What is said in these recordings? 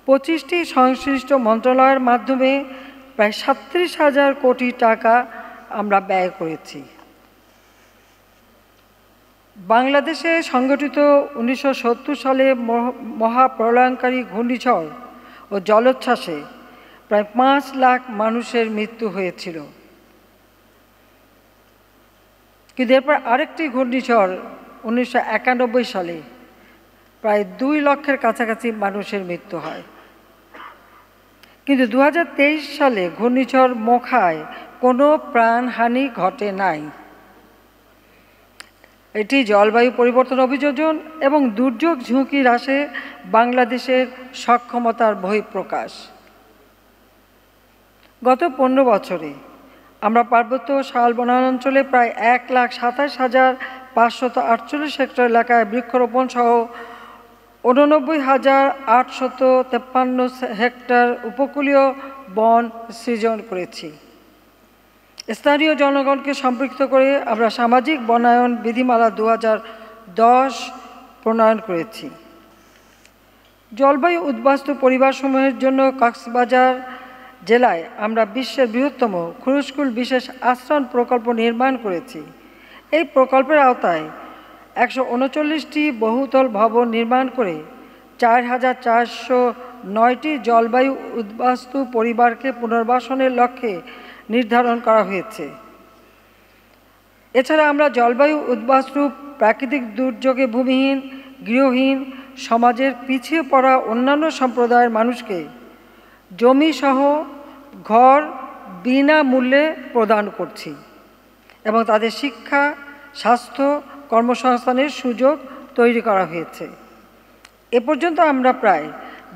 25টি সংশ্লিষ্ট মন্ত্রণালয়ের মাধ্যমে প্রায় 37,000 কোটি টাকা আমরা ব্যয় করেছি। বাংলাদেশে সংগঠিত 1970 সালে মহাপ্রলয়ঙ্কারী ঘূর্ণিঝড় ও জলোচ্ছ্বাসে প্রায় 5 লাখ মানুষের মৃত্যু হয়েছিল। কিন্তু এরপর আরেকটি ঘূর্ণিঝড় 1991 সালে প্রায় 2 লক্ষের কাছাকাছি মানুষের মৃত্যু হয়। কিন্তু 2023 সালে ঘূর্ণিঝড় মোখায় কোনো প্রাণহানি ঘটে নাই। এটি জলবায়ু পরিবর্তন অভিযোজন এবং দুর্যোগ ঝুঁকি হ্রাসে বাংলাদেশের সক্ষমতার বহিঃপ্রকাশ। গত 15 বছরে আমরা পার্বত্য শাল বনাঞ্চলে প্রায় 1,27,548 হেক্টর এলাকায় বৃক্ষরোপণ সহ 89,853 হেক্টর উপকূলীয় বন সৃজন করেছি। স্থানীয় জনগণকে সম্পৃক্ত করে আমরা সামাজিক বনায়ন বিধিমালা 2010 প্রণয়ন করেছি। জলবায়ু উদ্বাস্তু পরিবারসমূহের জন্য কক্সবাজার জেলায় আমরা বিশ্বের বৃহত্তম খুরুশকুল বিশেষ আশ্রয়ণ প্রকল্প নির্মাণ করেছি। এই প্রকল্পের আওতায় 139টি বহুতল ভবন নির্মাণ করে 4,409টি জলবায়ু উদ্বাস্তু পরিবারকে পুনর্বাসনের লক্ষ্যে নির্ধারণ করা হয়েছে। এছাড়া আমরা জলবায়ু উদ্বাস্তু প্রাকৃতিক দুর্যোগে ভূমিহীন, গৃহহীন, সমাজের পিছিয়ে পড়া অন্যান্য সম্প্রদায়ের মানুষকে জমিসহ ঘর বিনামূল্যে প্রদান করছি এবং তাদের শিক্ষা, স্বাস্থ্য, কর্মসংস্থানের সুযোগ তৈরি করা হয়েছে। এ পর্যন্ত আমরা প্রায়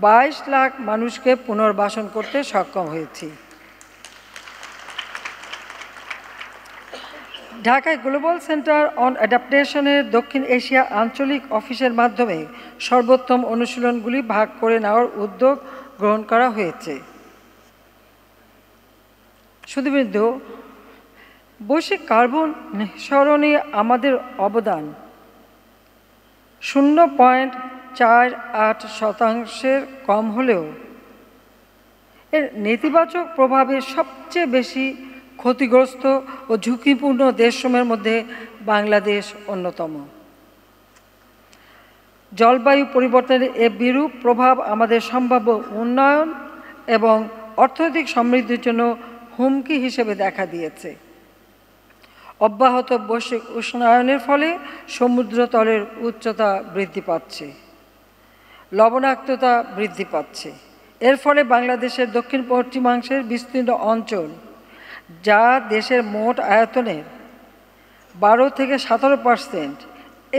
22 লাখ মানুষকে পুনর্বাসন করতে সক্ষম হয়েছি। ঢাকায় গ্লোবাল সেন্টার অন অ্যাডাপ্টেশনের দক্ষিণ এশিয়া আঞ্চলিক অফিসের মাধ্যমে সর্বোত্তম অনুশীলনগুলি ভাগ করে নেওয়ার উদ্যোগ গ্রহণ করা হয়েছে। শুধুবৃন্দ, বৈশ্বিক কার্বন নিঃসরণে আমাদের অবদান 0.48% কম হলেও এর নেতিবাচক প্রভাবে সবচেয়ে বেশি ক্ষতিগ্রস্ত ও ঝুঁকিপূর্ণ দেশসমূহের মধ্যে বাংলাদেশ অন্যতম। জলবায়ু পরিবর্তনের এ বিরূপ প্রভাব আমাদের সম্ভাব্য উন্নয়ন এবং অর্থনৈতিক সমৃদ্ধির জন্য হুমকি হিসেবে দেখা দিয়েছে। অব্যাহত বৈশ্বিক উষ্ণায়নের ফলে সমুদ্রতলের উচ্চতা বৃদ্ধি পাচ্ছে, লবণাক্ততা বৃদ্ধি পাচ্ছে। এর ফলে বাংলাদেশের দক্ষিণ পশ্চিমাংশের বিস্তীর্ণ অঞ্চল, যা দেশের মোট আয়তনের 12 থেকে 17%,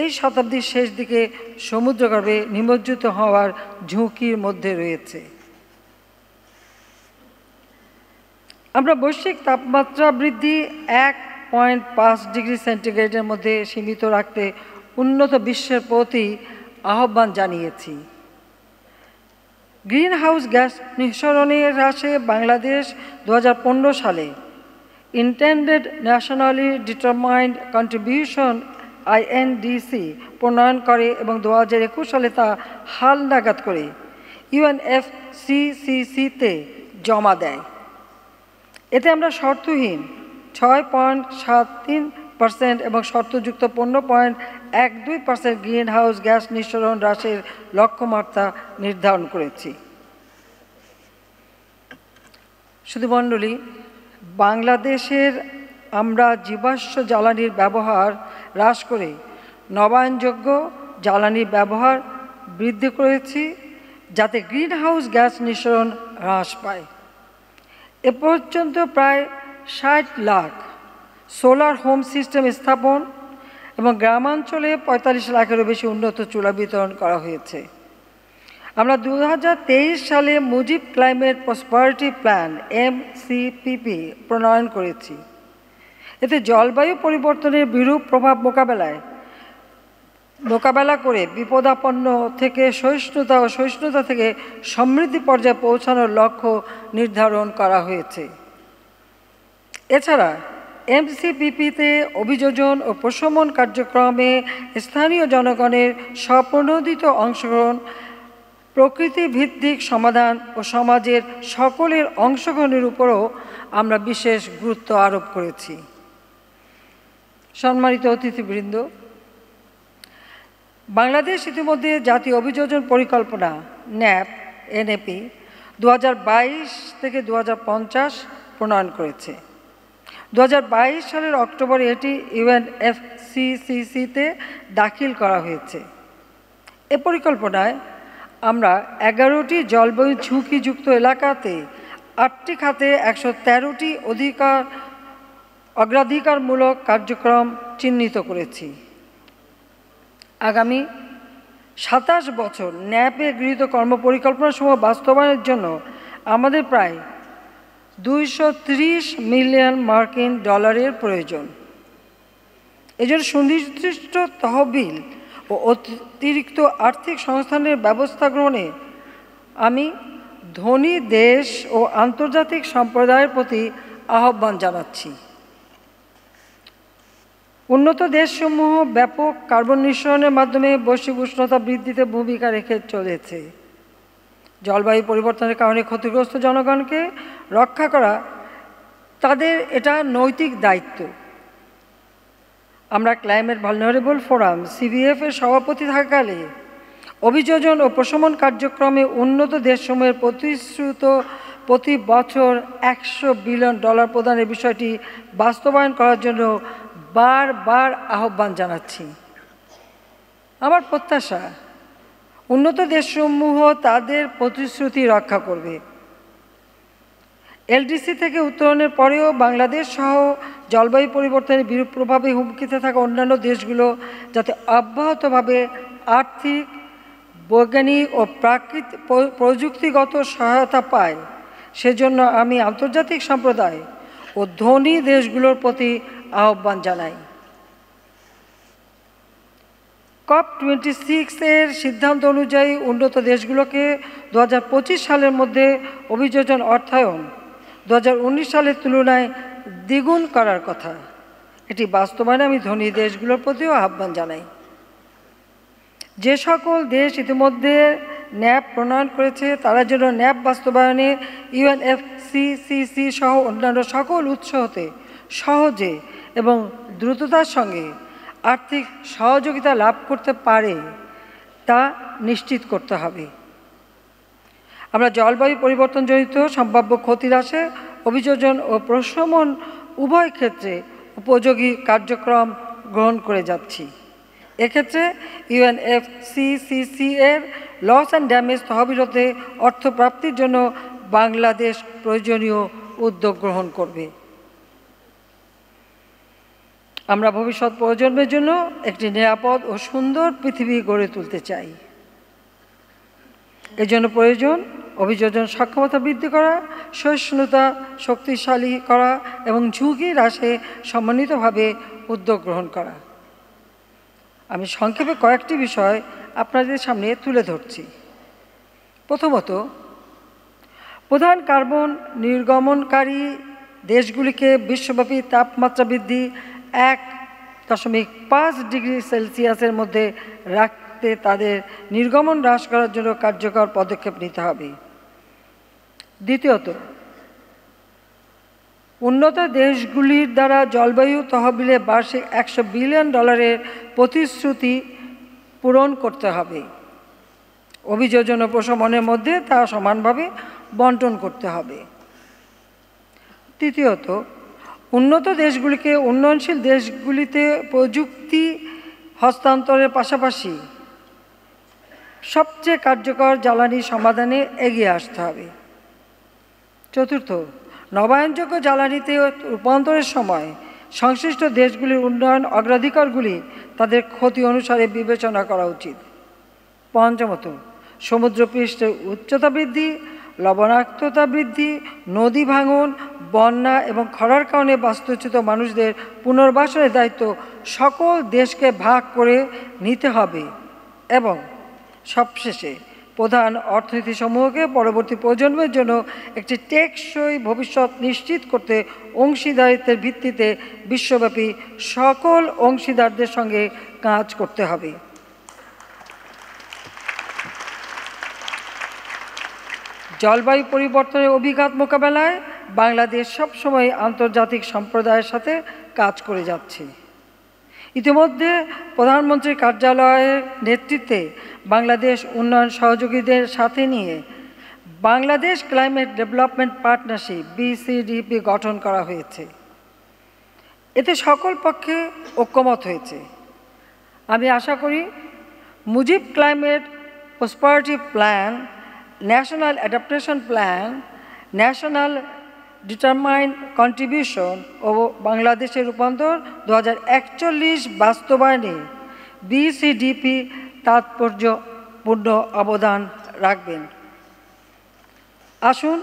এই শতাব্দীর শেষ দিকে সমুদ্রগর্ভে নিমজ্জিত হওয়ার ঝুঁকির মধ্যে রয়েছে। আমরা বৈশ্বিক তাপমাত্রা বৃদ্ধি 1.5 ডিগ্রি সেন্টিগ্রেডের মধ্যে সীমিত রাখতে উন্নত বিশ্বের প্রতি আহ্বান জানিয়েছি। গ্রিনহাউস গ্যাস নিঃসরণের হ্রাসে বাংলাদেশ 2015 সালে intended nationally determined contribution INDC প্রণয়ন করে এবং 2021 সালে তা হালনাগাদ করে UNFCCC-তে জমা দেয়। এতে আমরা শর্তহীন 6.73% এবং শর্তযুক্ত 15.12% গ্রিনহাউস গ্যাস নিঃসরণ হ্রাসের লক্ষ্যমাত্রা নির্ধারণ করেছি। শুধু মণ্ডলী, বাংলাদেশের আমরা জীবাশ্ম জ্বালানির ব্যবহার হ্রাস করে নবায়নযোগ্য জ্বালানির ব্যবহার বৃদ্ধি করেছি, যাতে গ্রিনহাউস গ্যাস নিঃসরণ হ্রাস পায়। এ পর্যন্ত প্রায় 60 লাখ সোলার হোম সিস্টেম স্থাপন এবং গ্রামাঞ্চলে 45 লাখেরও বেশি উন্নত চুলা বিতরণ করা হয়েছে। আমরা 2023 সালে Mujib climate prosperity plan MCPP প্রণয়ন করেছি। এতে জলবায়ু পরিবর্তনের বিরূপ প্রভাব মোকাবেলা করে বিপদাপন্ন থেকে সহিষ্ণুতা ও সহিষ্ণুতা থেকে সমৃদ্ধি পর্যায়ে পৌঁছানোর লক্ষ্য নির্ধারণ করা হয়েছে। এছাড়া MCPP-তে অভিযোজন ও প্রশমন কার্যক্রমে স্থানীয় জনগণের স্বপ্রণোদিত অংশগ্রহণ প্রকৃতি ভিত্তিক সমাধান ও সমাজের সকলের অংশগ্রহণের উপরও আমরা বিশেষ গুরুত্ব আরোপ করেছি। সম্মানিত অতিথিবৃন্দ, বাংলাদেশ ইতিমধ্যে জাতীয় অভিযোজন পরিকল্পনা ন্যাপ এনএপি 2022 থেকে 2050 প্রণয়ন করেছে। 2022 সালের অক্টোবরে এটি ইউএনএফসিসিসিতে দাখিল করা হয়েছে। এ পরিকল্পনায় আমরা 11টি জলবায়ু ঝুঁকিযুক্ত এলাকাতে 8টি খাতে 113টি অগ্রাধিকারমূলক কার্যক্রম চিহ্নিত করেছি। আগামী 27 বছর ন্যাপে গৃহীত কর্মপরিকল্পনাসমূহ বাস্তবায়নের জন্য আমাদের প্রায় 230 মিলিয়ন মার্কিন ডলারের প্রয়োজন। এজন্য সুনির্দিষ্ট তহবিল ও অতিরিক্ত আর্থিক সংস্থানের ব্যবস্থা গ্রহণে আমি ধনী দেশ ও আন্তর্জাতিক সম্প্রদায়ের প্রতি আহ্বান জানাচ্ছি। উন্নত দেশসমূহ ব্যাপক কার্বন নিঃসরণের মাধ্যমে বৈশ্বিক উষ্ণতা বৃদ্ধিতে ভূমিকা রেখে চলেছে। জলবায়ু পরিবর্তনের কারণে ক্ষতিগ্রস্ত জনগণকে রক্ষা করা তাদের এটা নৈতিক দায়িত্ব। আমরা ক্লাইমেট ভালনারেবল ফোরাম সিভিএফ এর সভাপতি থাকাকালে অভিযোজন ও প্রশমন কার্যক্রমে উন্নত দেশসমূহের প্রতিশ্রুত প্রতি বছর $100 বিলিয়ন প্রদানের বিষয়টি বাস্তবায়ন করার জন্য বারবার আহ্বান জানাচ্ছি। আমার প্রত্যাশা উন্নত দেশসমূহ তাদের প্রতিশ্রুতি রক্ষা করবে। এলডিসি থেকে উত্তরণের পরেও বাংলাদেশ সহ জলবায়ু পরিবর্তনের বিরূপ প্রভাবে হুমকিতে থাকা অন্যান্য দেশগুলো যাতে অব্যাহতভাবে আর্থিক, বৈজ্ঞানিক ও প্রযুক্তিগত সহায়তা পায়, সেজন্য আমি আন্তর্জাতিক সম্প্রদায় ও ধনী দেশগুলোর প্রতি আহ্বান জানাই। COP26 এর সিদ্ধান্ত অনুযায়ী উন্নত দেশগুলোকে 2025 সালের মধ্যে অভিযোজন অর্থায়ন 2019 সালের তুলনায় দ্বিগুণ করার কথা। এটি বাস্তবায়নে আমি ধনী দেশগুলোর প্রতিও আহ্বান জানাই। যে সকল দেশ ইতিমধ্যে ন্যাপ প্রণয়ন করেছে তারা যেন ন্যাপ বাস্তবায়নে ইউএনএফসিসিসি সহ অন্যান্য সকল উৎস হতে সহজে এবং দ্রুততার সঙ্গে আর্থিক সহযোগিতা লাভ করতে পারে তা নিশ্চিত করতে হবে। আমরা জলবায়ু পরিবর্তনজনিত সম্ভাব্য ক্ষতি হ্রাসে অভিযোজন ও প্রশমন উভয় ক্ষেত্রে উপযোগী কার্যক্রম গ্রহণ করে যাচ্ছি। এক্ষেত্রে ইউএনএফসিসিসি এর লস অ্যান্ড ড্যামেজ তহবিল হতে অর্থ প্রাপ্তির জন্য বাংলাদেশ প্রয়োজনীয় উদ্যোগ গ্রহণ করবে। আমরা ভবিষ্যৎ প্রজন্মের জন্য একটি নিরাপদ ও সুন্দর পৃথিবী গড়ে তুলতে চাই। এজন্য প্রয়োজন অভিযোজন সক্ষমতা বৃদ্ধি করা, সহিষ্ণুতা শক্তিশালী করা এবং ঝুঁকি হ্রাসে সমন্বিতভাবে উদ্যোগ গ্রহণ করা। আমি সংক্ষেপে কয়েকটি বিষয় আপনাদের সামনে তুলে ধরছি। প্রথমত, প্রধান কার্বন নির্গমনকারী দেশগুলিকে বিশ্বব্যাপী তাপমাত্রা বৃদ্ধি 1.5 ডিগ্রি সেলসিয়াসের মধ্যে রাখতে তাদের নির্গমন হ্রাস করার জন্য কার্যকর পদক্ষেপ নিতে হবে। দ্বিতীয়ত, উন্নত দেশগুলির দ্বারা জলবায়ু তহবিলে বার্ষিক $100 বিলিয়ন প্রতিশ্রুতি পূরণ করতে হবে। অভিযোজন ও প্রশমনের মধ্যে তা সমানভাবে বন্টন করতে হবে। তৃতীয়ত, উন্নত দেশগুলিকে উন্নয়নশীল দেশগুলিতে প্রযুক্তি হস্তান্তরের পাশাপাশি সবচেয়ে কার্যকর জ্বালানি সমাধানে এগিয়ে আসতে হবে। চতুর্থ, নবায়নযোগ্য জ্বালানিতে রূপান্তরের সময় সংশ্লিষ্ট দেশগুলির উন্নয়ন অগ্রাধিকারগুলি তাদের ক্ষতি অনুসারে বিবেচনা করা উচিত। পঞ্চমত, সমুদ্রপৃষ্ঠের উচ্চতা বৃদ্ধি, লবণাক্ততা বৃদ্ধি, নদী ভাঙন, বন্যা এবং খরার কারণে বাস্তুচ্যুত মানুষদের পুনর্বাসনের দায়িত্ব সকল দেশকে ভাগ করে নিতে হবে। এবং সবশেষে প্রধান অর্থনীতি সমূহকে পরবর্তী প্রজন্মের জন্য একটি টেকসই ভবিষ্যৎ নিশ্চিত করতে অংশীদারিত্বের ভিত্তিতে বিশ্বব্যাপী সকল অংশীদারদের সঙ্গে কাজ করতে হবে। জলবায়ু পরিবর্তনের অভিঘাত মোকাবেলায় বাংলাদেশ সবসময় আন্তর্জাতিক সম্প্রদায়ের সাথে কাজ করে যাচ্ছে। ইতিমধ্যে প্রধানমন্ত্রীর কার্যালয়ের নেতৃত্বে বাংলাদেশ উন্নয়ন সহযোগীদের সাথে নিয়ে Bangladesh climate development partnership BCDP গঠন করা হয়েছে। এতে সকল পক্ষে ঐক্যমত হয়েছে। আমি আশা করি Mujib climate prosperity plan, national adaptation plan, national determined contribution ও বাংলাদেশের রূপান্তর 2041 বাস্তবায়নে BCDP তাৎপর্যপূর্ণ অবদান রাখবেন। আসুন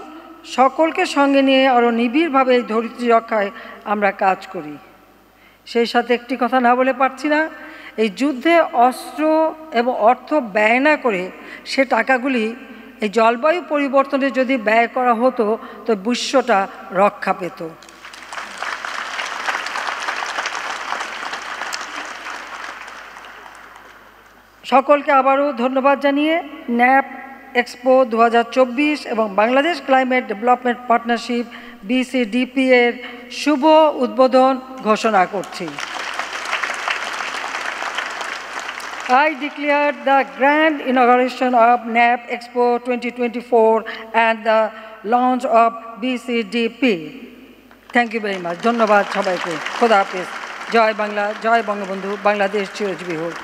সকলকে সঙ্গে নিয়ে আরও নিবিড়ভাবে এই ধরিত্রী রক্ষায় আমরা কাজ করি। সেই সাথে একটি কথা না বলে পারছি না, এই যুদ্ধে অস্ত্র এবং অর্থ ব্যয় না করে সে টাকাগুলি এই জলবায়ু পরিবর্তনে যদি ব্যয় করা হতো তো বিশ্বটা রক্ষা পেত। সকলকে আবারও ধন্যবাদ জানিয়ে ন্যাপ এক্সপো 2024 এবং Bangladesh climate development partnership BCDP এর শুভ উদ্বোধন ঘোষণা করছি। I declare the grand inauguration of NAP Expo 2024 and the launch of BCDP. Thank you very much. ধন্যবাদ সবাইকে। খোদা হাফেজ। জয় বাংলা, জয় বঙ্গবন্ধু, বাংলাদেশ চিরজীবী হোক।